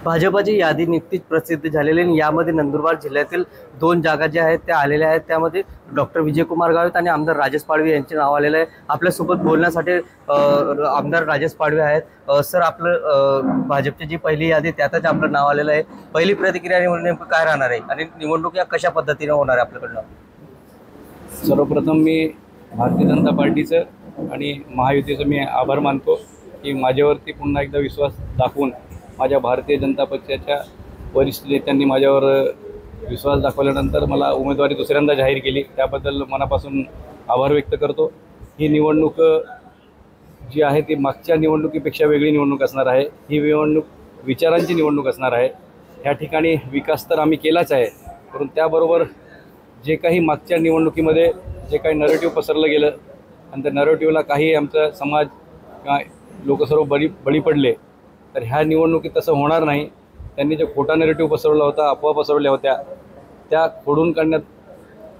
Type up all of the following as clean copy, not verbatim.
भाजपची यादी नुकतीच प्रसिद्ध झालेली आणि यामध्ये नंदुरबार जिल्ह्यातील 2 जागा ज्या आहेत त्या आलेल्या आहेत। त्यामध्ये डॉक्टर विजयकुमार गावित आणि आमदार राजेश पाडवी यांचे नाव आलेले आहे। आपल्यासोबत बोलण्यासाठी आमदार राजेश पाडवी आहेत। सर, आपलं भाजपची जी पहिली यादी त्यातच आपलं नाव आलेलं आहे। पहिली प्रतिक्रिया नेमकं काय राहणार आहे आणि निवडणूक या कशा पद्धतीने होणार आहे आपल्याकडनं? सर्वप्रथम मी भारतीय जनता पार्टीचं आणि महायुतीचं मी आभार मानतो की माझ्यावरती पुन्हा एकदा विश्वास दाखवून माझ्या भारतीय जनता पक्षाच्या वरिष्ठ नेत्यांनी माझ्यावर विश्वास दाखवल्यानंतर मला उमेदवारी दुसऱ्यांदा जाहीर केली, त्याबद्दल मनापासून आभार व्यक्त करतो। ही निवडणूक जी आहे ती मागच्या निवडणुकीपेक्षा वेगळी निवडणूक असणार आहे। ही निवडणूक विचारांची निवडणूक असणार आहे। ह्या ठिकाणी विकास तर आम्ही केलाच आहे, परंतु त्याबरोबर जे काही मागच्या निवडणुकीमध्ये जे काही नरेटिव्ह पसरलं गेलं आणि त्या नरेटिव्हला काही आमचा समाज किंवा लोक सर्व बळी पडले, तर ह्या निवडणुकीत तसं होणार नाही। त्यांनी जो खोटा नरेटिव्ह पसरवला होता, अफवा पसरवल्या होत्या, त्या खोडून काढण्यात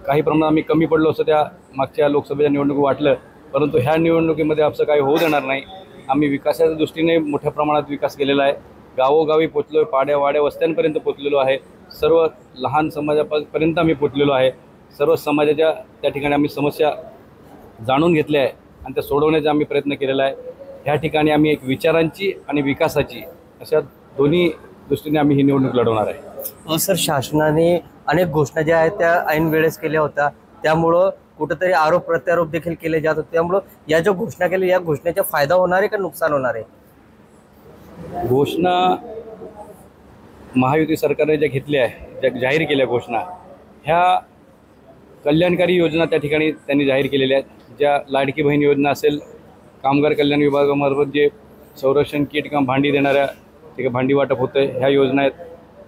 काही प्रमाणात आम्ही कमी पडलो असं त्या मागच्या लोकसभेच्या निवडणुकीत वाटलं, परंतु ह्या निवडणुकीमध्ये असं काही होऊ देणार नाही। आम्ही विकासाच्या दृष्टीने मोठ्या प्रमाणात विकास केलेला आहे। गावोगावी पोचलो आहे, पाड्या वाड्या वस्त्यांपर्यंत पोचलेलो आहे, सर्व लहान समाजापर्यंत आम्ही पोचलेलो आहे। सर्व समाजाच्या त्या ठिकाणी आम्ही समस्या जाणून घेतल्या आहे आणि त्या सोडवण्याचा आम्ही प्रयत्न केलेला आहे। ह्या ठिकाणी आम्ही एक विचारांची आणि विकासाची अशा दोन्ही दृष्टीने आम्ही ही निवडणूक लढवणार आहे। सर, शासनाने अनेक घोषणा ज्या आहेत त्या ऐन वेळेस केल्या होत्या, त्यामुळं कुठेतरी आरोप प्रत्यारोप देखील केले जात होते। त्यामुळं या ज्या घोषणा केल्या या घोषणेचा फायदा होणार आहे का नुकसान होणार आहे? घोषणा महायुती सरकारने ज्या घेतल्या आहे, ज्या जाहीर केल्या घोषणा, ह्या कल्याणकारी योजना त्या ठिकाणी त्यांनी जाहीर केलेल्या आहेत। ज्या लाडकी बहीण योजना असेल, कामगार कल्याण विभागामार्फत जे संरक्षण किट किंवा भांडी देणाऱ्या जे काही भांडी वाटप होतं आहे, ह्या योजना आहेत।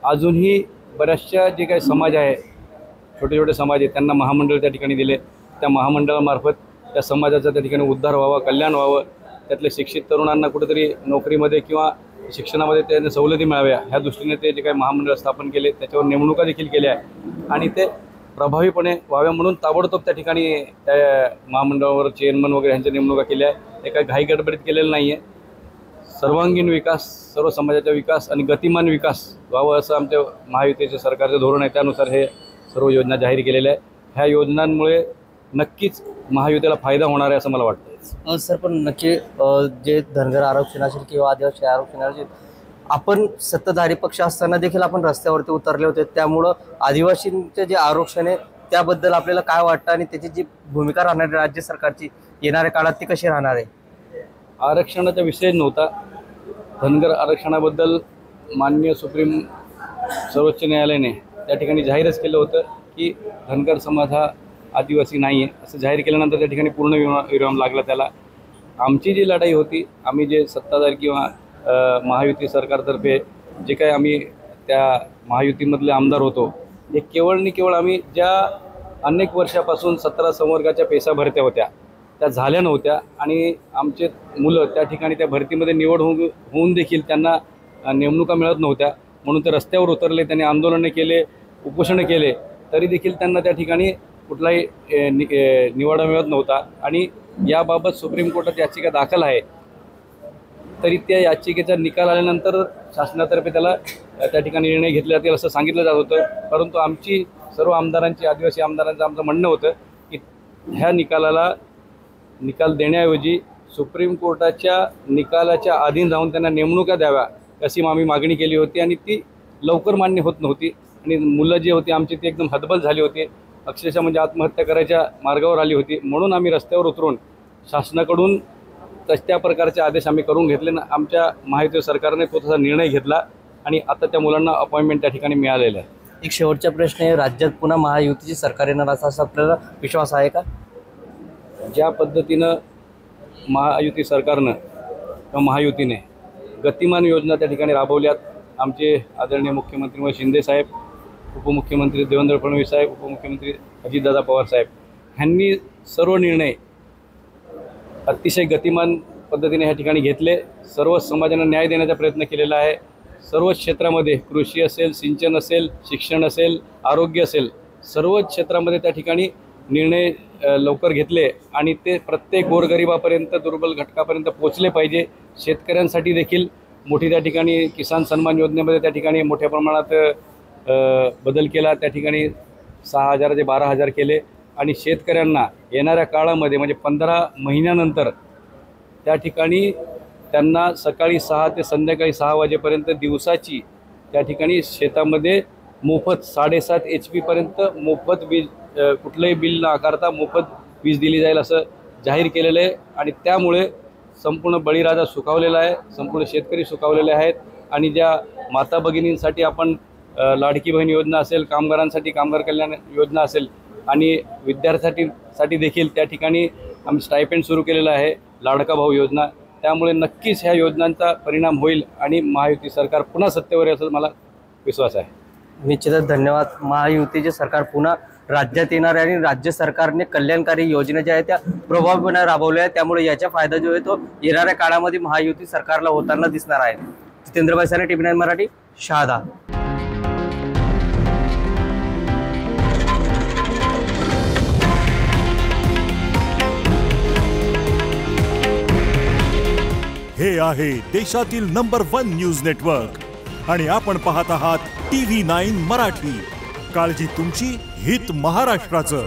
अजूनही बऱ्याचशा जे काही समाज आहे, छोटे छोटे समाज आहेत, त्यांना महामंडळ त्या ठिकाणी दिले। त्या महामंडळामार्फत त्या समाजाचा त्या ठिकाणी उद्धार व्हावा, कल्याण व्हावं, त्यातल्या शिक्षित तरुणांना कुठेतरी नोकरीमध्ये किंवा शिक्षणामध्ये त्यांना सवलती मिळाव्या, ह्या दृष्टीने ते जे काही महामंडळ स्थापन केले, त्याच्यावर नेमणुका देखील केल्या आहे आणि ते प्रभावीपणे व्हाव्या म्हणून ताबडतोब त्या ठिकाणी त्या महामंडळावर चेअरमन वगैरे ह्यांच्या नेमणुका केल्या आहे। ते काही घाई गडबडीत केलेलं नाही आहे। सर्वांगीण विकास, सर्व समाजाचा विकास आणि गतिमान विकास व्हावं असं आमच्या महायुतीचे सरकारचं धोरण आहे। त्यानुसार हे सर्व योजना जाहीर केलेल्या आहे। ह्या योजनांमुळे नक्कीच महायुतीला फायदा होणार आहे असं मला वाटतं। सर, पण नक्की जे धनगर आरक्षण असेल किंवा आदिवासी आरक्षण असेल, आपण सत्ताधारी पक्ष असताना देखील आपण रस्त्यावरती उतरले होते, त्यामुळं आदिवासींचे जे आरक्षण आहे त्याबद्दल आपल्याला काय वाटतं आणि त्याची जी भूमिका राहणार आहे राज्य सरकारची येणाऱ्या काळात ती कशी राहणार आहे? आरक्षणाचा विषय नव्हता। धनगर आरक्षणाबद्दल माननीय सुप्रीम सर्वोच्च न्यायालयाने त्या ठिकाणी जाहीरच केलं होतं की धनगर समाज हा आदिवासी नाही आहे, असं जाहीर केल्यानंतर त्या ठिकाणी पूर्ण विराम लागला त्याला। आमची जी लढाई होती, आम्ही जे सत्ताधारी किंवा महायुती सरकारतर्फे जे काही आम्ही त्या महायुतीमधले आमदार होतो, हे केवळ आणि केवळ आम्ही ज्या अनेक वर्षापासून 17 संवर्गाच्या पेसा भरत्या होत्या त्या झाल्या नव्हत्या आणि आमचे मुलं त्या ठिकाणी त्या भरतीमध्ये निवड होऊन देखील त्यांना नेमणुका मिळत नव्हत्या, म्हणून ते रस्त्यावर उतरले, त्यांनी आंदोलने केले, उपोषणं केले, तरी देखील त्यांना त्या ठिकाणी कुठलाही निवाडा मिळत नव्हता आणि याबाबत सुप्रीम कोर्टात याचिका दाखल आहे। तरी त्या याचिकेचा निकाल आल्यानंतर शासनातर्फे त्याला त्या ठिकाणी निर्णय घेतला जातील असं सांगितलं जात होतं, परंतु आमची सर्व आमदारांची, आदिवासी आमदारांचं आमचं म्हणणं होतं की ह्या निकाल देण्याऐवजी सुप्रीम कोर्टाच्या निकालाच्या अधीन राहून त्यांना नेमणुका द्याव्या अशी आम्ही मागणी केली होती आणि ती लवकर मान्य होत नव्हती आणि मुलं जी होती आमची ती एकदम हतबल झाली होती, अक्षरशः म्हणजे आत्महत्या करायच्या मार्गावर आली होती। म्हणून आम्ही रस्त्यावर उतरून शासनाकडून त्या प्रकारचे आदेश आम्ही करून घेतले ना, आमच्या महायुती सरकारने तो तसा निर्णय घेतला आणि आता त्या मुलांना अपॉइंटमेंट त्या ठिकाणी मिळालेलं आहे। एक शेवटचा प्रश्न आहे, राज्यात पुन्हा महायुतीची सरकार येणार असा आपल्याला विश्वास आहे का? ज्या पद्धतीनं महायुती सरकारनं किंवा महायुतीने गतिमान योजना त्या ठिकाणी राबवल्यात, आमचे आदरणीय मुख्यमंत्री महेश शिंदे साहेब, उपमुख्यमंत्री देवेंद्र फडणवीस साहेब, उपमुख्यमंत्री अजितदादा पवार साहेब ह्यांनी सर्व निर्णय अतिशय गतिमान पद्धतीने ह्या ठिकाणी घेतले। सर्व समाजांना न्याय देण्याचा प्रयत्न केलेला आहे। सर्व क्षेत्रामध्ये कृषी असेल, सिंचन असेल, शिक्षण असेल, आरोग्य असेल, सर्व क्षेत्रामध्ये त्या ठिकाणी निर्णय लवकर घेतले आणि ते प्रत्येक गोरगरिबापर्यंत, दुर्बल घटकापर्यंत पोचले पाहिजे। शेतकऱ्यांसाठी देखील मोठी त्या ठिकाणी किसान सन्मान योजनेमध्ये त्या ठिकाणी मोठ्या प्रमाणात बदल केला. त्या ठिकाणी 6,000 ते 12,000 केले आणि शेतकऱ्यांना येणाऱ्या काळामध्ये म्हणजे 15 महिन्यानंतर त्या ठिकाणी त्यांना सकाळी 6 ते संध्याकाळी 6 वाजेपर्यंत दिवसाची त्या ठिकाणी शेतामध्ये मोफत 7.5 HP पर्यंत मोफत वीज, कुठलंही बिल न आकारता मोफत वीज दिली जाईल असं जाहीर केलेलं आहे. आणि त्यामुळे संपूर्ण बळीराजा सुखावलेला आहे, संपूर्ण शेतकरी सुखावलेले आहेत. आणि ज्या माता भगिनींसाठी आपण लाडकी बहीण योजना असेल, कामगारांसाठी कामगार कल्याण योजना असेल आणि विद्यार्थ्यांसाठी देखील त्या ठिकाणी आम्ही स्टायपेंड सुरू केलेलं आहे, लाडका भाऊ योजना. त्यामुळे नक्कीच ह्या योजनांचा परिणाम होईल आणि महायुती सरकार पुन्हा सत्तेवर येईल असं मला विश्वास आहे. निश्चितच धन्यवाद. महायुतीचे सरकार पुन्हा राज्यात येणार आहे आणि राज्य सरकारने कल्याणकारी योजना ज्या आहेत त्या प्रभावीपणे राबवल्या आहेत. त्यामुळे याचा फायदा जो आहे तो येणाऱ्या काळामध्ये महायुती सरकारला होताना दिसणार आहे. जितेंद्र भाईसाने, TV9 मराठी, शहादा. हे आहे देशातील नंबर 1 न्यूज नेटवर्क आणि आपण पाहत आहात TV9 मराठी. काळजी तुमची, हित महाराष्ट्राचं.